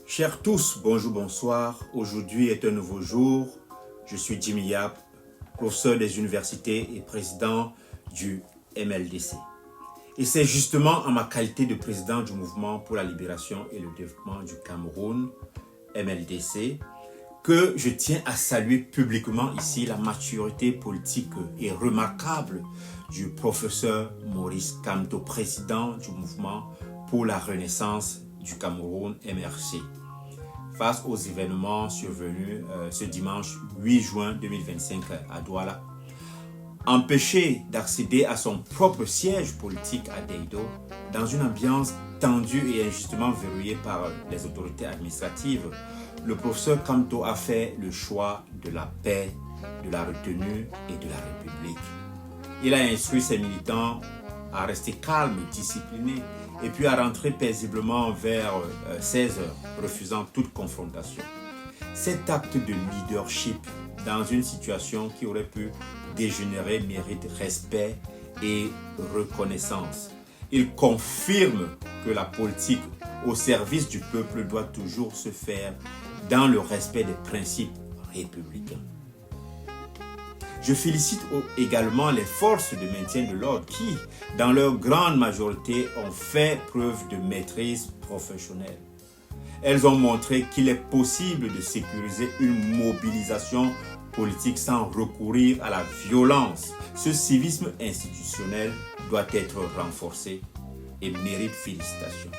Chers tous, bonjour, bonsoir. Aujourd'hui est un nouveau jour. Je suis Jimmy Yap, professeur des universités et président du MLDC. Et c'est justement en ma qualité de président du mouvement pour la libération et le développement du Cameroun, MLDC, que je tiens à saluer publiquement ici la maturité politique et remarquable du professeur Maurice Kamto, président du mouvement pour la renaissance du Cameroun, MRC, face aux événements survenus ce dimanche 8 juin 2025 à Douala. Empêché d'accéder à son propre siège politique à Deido, dans une ambiance tendue et injustement verrouillée par les autorités administratives, le professeur Kamto a fait le choix de la paix, de la retenue et de la République. Il a instruit ses militants à rester calmes, disciplinés, et puis à rentrer paisiblement vers 16 heures, refusant toute confrontation. Cet acte de leadership dans une situation qui aurait pu dégénérer mérite respect et reconnaissance. Il confirme que la politique au service du peuple doit toujours se faire dans le respect des principes républicains. Je félicite également les forces de maintien de l'ordre qui, dans leur grande majorité, ont fait preuve de maîtrise professionnelle. Elles ont montré qu'il est possible de sécuriser une mobilisation politique sans recourir à la violence. Ce civisme institutionnel doit être renforcé et mérite félicitations.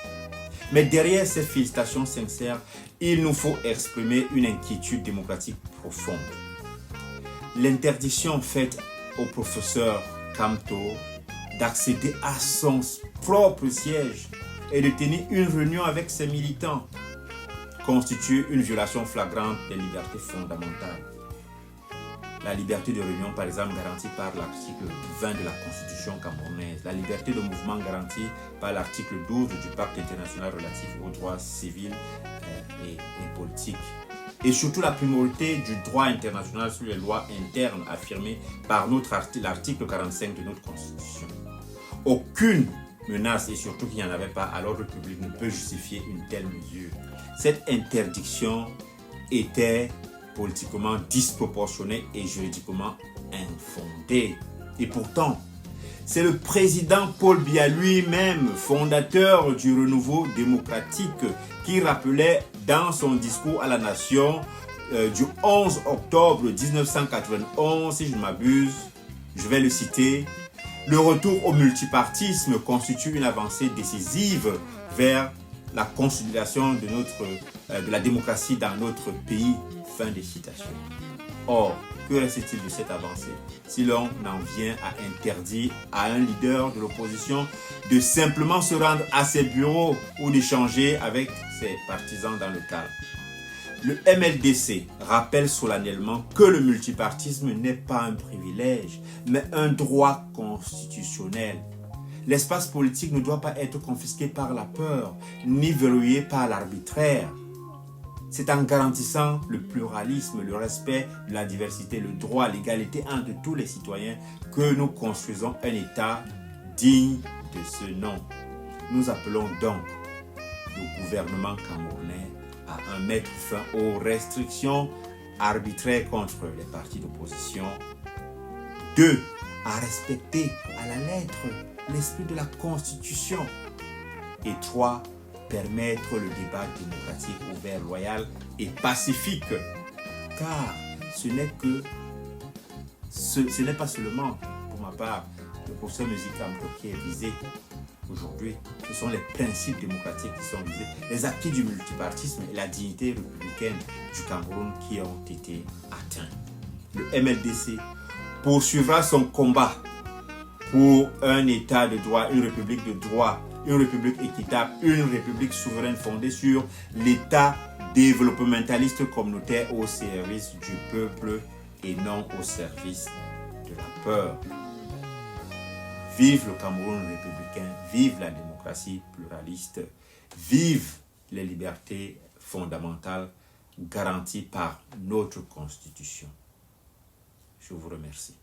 Mais derrière ces félicitations sincères, il nous faut exprimer une inquiétude démocratique profonde. L'interdiction faite au professeur Kamto d'accéder à son propre siège et de tenir une réunion avec ses militants constitue une violation flagrante des libertés fondamentales. La liberté de réunion, par exemple, garantie par l'article 20 de la Constitution camerounaise. La liberté de mouvement garantie par l'article 12 du Pacte international relatif aux droits civils et politiques. Et surtout la primauté du droit international sur les lois internes affirmées par l'article 45 de notre Constitution. Aucune menace, et surtout qu'il n'y en avait pas à l'ordre public, ne peut justifier une telle mesure. Cette interdiction était politiquement disproportionnée et juridiquement infondée. Et pourtant, c'est le président Paul Biya lui-même, fondateur du renouveau démocratique, qui rappelait dans son discours à la nation du 11 octobre 1991, si je ne m'abuse, je vais le citer, « Le retour au multipartisme constitue une avancée décisive vers la consolidation de la démocratie dans notre pays. » Fin de citation. Or, que reste-t-il de cette avancée si l'on en vient à interdire à un leader de l'opposition de simplement se rendre à ses bureaux ou d'échanger avec ses partisans dans le calme? Le MLDC rappelle solennellement que le multipartisme n'est pas un privilège, mais un droit constitutionnel. L'espace politique ne doit pas être confisqué par la peur, ni verrouillé par l'arbitraire. C'est en garantissant le pluralisme, le respect de la diversité, le droit, l'égalité entre tous les citoyens que nous construisons un État digne de ce nom. Nous appelons donc le gouvernement camerounais à mettre fin aux restrictions arbitraires contre les partis d'opposition. 2. À respecter à la lettre l'esprit de la Constitution. Et 3. Permettre le débat démocratique ouvert, loyal et pacifique. Car ce n'est pas seulement, pour ma part, le professeur Kamto qui est visé aujourd'hui. Ce sont les principes démocratiques qui sont visés, les acquis du multipartisme et la dignité républicaine du Cameroun qui ont été atteints. Le MLDC poursuivra son combat pour un État de droit, une république de droit, une république équitable, une république souveraine fondée sur l'État développementaliste communautaire au service du peuple et non au service de la peur. Vive le Cameroun républicain, vive la démocratie pluraliste, vive les libertés fondamentales garanties par notre Constitution. Je vous remercie.